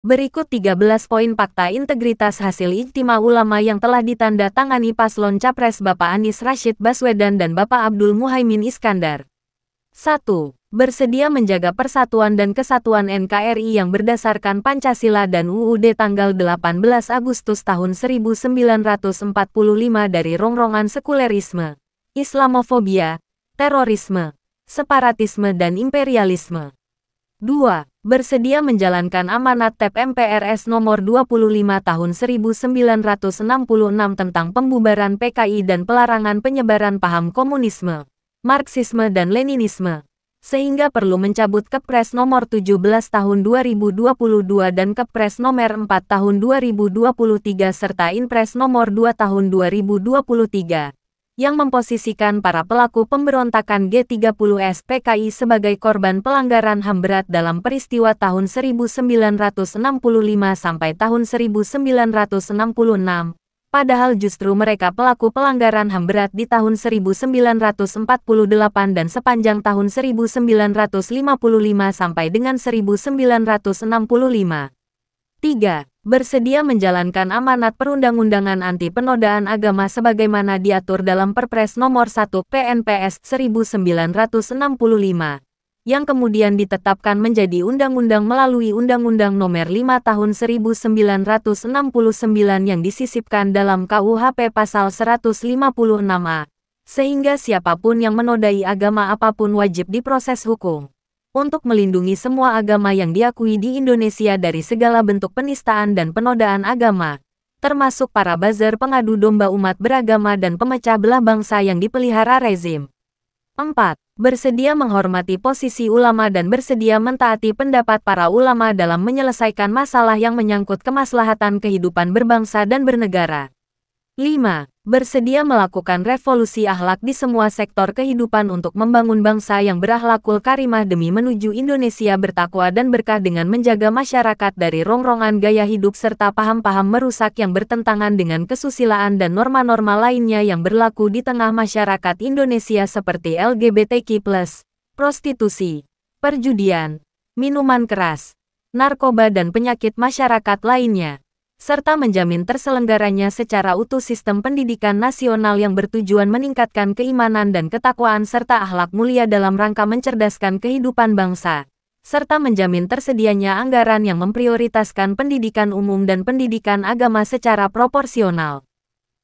Berikut 13 poin fakta integritas hasil ijtima ulama yang telah ditanda tangani paslon Capres Bapak Anies Rashid Baswedan dan Bapak Abdul Muhaimin Iskandar. 1. Bersedia menjaga persatuan dan kesatuan NKRI yang berdasarkan Pancasila dan UUD tanggal 18 Agustus tahun 1945 dari rongrongan sekulerisme, Islamofobia, terorisme, separatisme dan imperialisme. 2. Bersedia menjalankan amanat TEP MPRS nomor 25 tahun 1966 tentang pembubaran PKI dan pelarangan penyebaran paham komunisme, Marxisme dan Leninisme, sehingga perlu mencabut Kepres nomor 17 tahun 2022 dan Kepres nomor 4 tahun 2023 serta Inpres nomor 2 tahun 2023. Yang memposisikan para pelaku pemberontakan G30S PKI sebagai korban pelanggaran HAM berat dalam peristiwa tahun 1965 sampai tahun 1966, padahal justru mereka pelaku pelanggaran HAM berat di tahun 1948 dan sepanjang tahun 1955 sampai dengan 1965. 3. Bersedia menjalankan amanat perundang-undangan anti penodaan agama sebagaimana diatur dalam Perpres nomor 1 PNPS 1965, yang kemudian ditetapkan menjadi undang-undang melalui Undang-Undang nomor 5 tahun 1969 yang disisipkan dalam KUHP pasal 156A, sehingga siapapun yang menodai agama apapun wajib diproses hukum. Untuk melindungi semua agama yang diakui di Indonesia dari segala bentuk penistaan dan penodaan agama, termasuk para buzzer pengadu domba umat beragama dan pemecah belah bangsa yang dipelihara rezim. 4. Bersedia menghormati posisi ulama dan bersedia mentaati pendapat para ulama dalam menyelesaikan masalah yang menyangkut kemaslahatan kehidupan berbangsa dan bernegara. 5. Bersedia melakukan revolusi akhlak di semua sektor kehidupan untuk membangun bangsa yang berakhlakul karimah demi menuju Indonesia bertakwa dan berkah dengan menjaga masyarakat dari rongrongan gaya hidup serta paham-paham merusak yang bertentangan dengan kesusilaan dan norma-norma lainnya yang berlaku di tengah masyarakat Indonesia seperti LGBTQ+, prostitusi, perjudian, minuman keras, narkoba dan penyakit masyarakat lainnya, serta menjamin terselenggaranya secara utuh sistem pendidikan nasional yang bertujuan meningkatkan keimanan dan ketakwaan serta akhlak mulia dalam rangka mencerdaskan kehidupan bangsa, serta menjamin tersedianya anggaran yang memprioritaskan pendidikan umum dan pendidikan agama secara proporsional.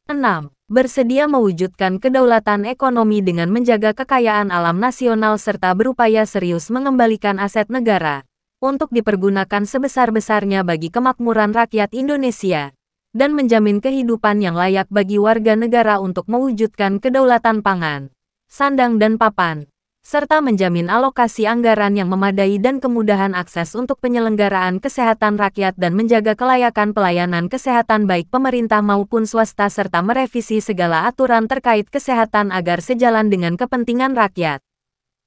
6. Bersedia mewujudkan kedaulatan ekonomi dengan menjaga kekayaan alam nasional serta berupaya serius mengembalikan aset negara untuk dipergunakan sebesar-besarnya bagi kemakmuran rakyat Indonesia, dan menjamin kehidupan yang layak bagi warga negara untuk mewujudkan kedaulatan pangan, sandang dan papan, serta menjamin alokasi anggaran yang memadai dan kemudahan akses untuk penyelenggaraan kesehatan rakyat dan menjaga kelayakan pelayanan kesehatan baik pemerintah maupun swasta serta merevisi segala aturan terkait kesehatan agar sejalan dengan kepentingan rakyat.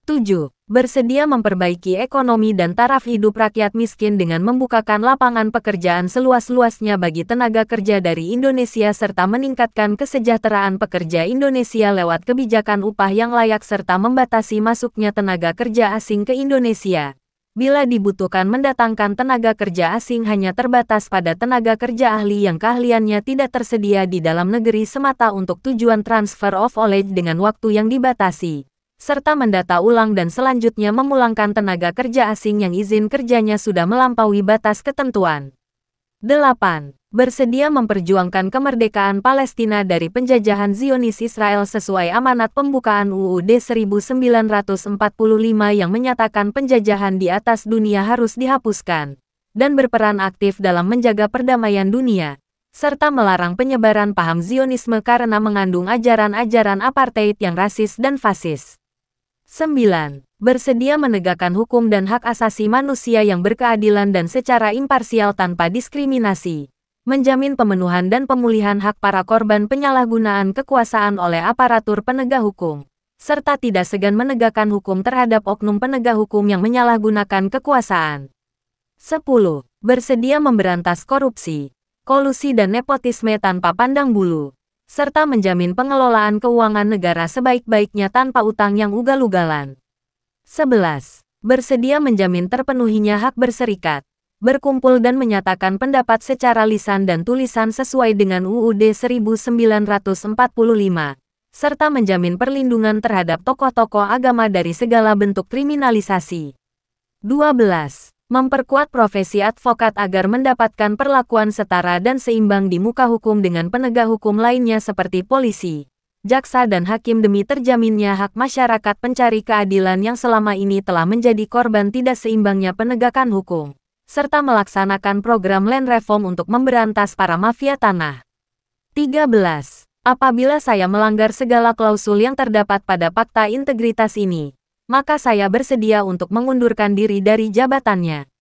7. Bersedia memperbaiki ekonomi dan taraf hidup rakyat miskin dengan membukakan lapangan pekerjaan seluas-luasnya bagi tenaga kerja dari Indonesia serta meningkatkan kesejahteraan pekerja Indonesia lewat kebijakan upah yang layak serta membatasi masuknya tenaga kerja asing ke Indonesia. Bila dibutuhkan mendatangkan tenaga kerja asing hanya terbatas pada tenaga kerja ahli yang keahliannya tidak tersedia di dalam negeri semata untuk tujuan transfer of knowledge dengan waktu yang dibatasi, serta mendata ulang dan selanjutnya memulangkan tenaga kerja asing yang izin kerjanya sudah melampaui batas ketentuan. 8. Bersedia memperjuangkan kemerdekaan Palestina dari penjajahan Zionis Israel sesuai amanat pembukaan UUD 1945 yang menyatakan penjajahan di atas dunia harus dihapuskan, dan berperan aktif dalam menjaga perdamaian dunia, serta melarang penyebaran paham Zionisme karena mengandung ajaran-ajaran apartheid yang rasis dan fasis. 9. Bersedia menegakkan hukum dan hak asasi manusia yang berkeadilan dan secara imparsial tanpa diskriminasi, menjamin pemenuhan dan pemulihan hak para korban penyalahgunaan kekuasaan oleh aparatur penegak hukum, serta tidak segan menegakkan hukum terhadap oknum penegak hukum yang menyalahgunakan kekuasaan. 10. Bersedia memberantas korupsi, kolusi dan nepotisme tanpa pandang bulu, serta menjamin pengelolaan keuangan negara sebaik-baiknya tanpa utang yang ugal-ugalan. 11. Bersedia menjamin terpenuhinya hak berserikat, berkumpul dan menyatakan pendapat secara lisan dan tulisan sesuai dengan UUD 1945, serta menjamin perlindungan terhadap tokoh-tokoh agama dari segala bentuk kriminalisasi. 12. Memperkuat profesi advokat agar mendapatkan perlakuan setara dan seimbang di muka hukum dengan penegak hukum lainnya seperti polisi, jaksa dan hakim demi terjaminnya hak masyarakat pencari keadilan yang selama ini telah menjadi korban tidak seimbangnya penegakan hukum, serta melaksanakan program land reform untuk memberantas para mafia tanah. 13. Apabila saya melanggar segala klausul yang terdapat pada Fakta Integritas ini, maka saya bersedia untuk mengundurkan diri dari jabatannya.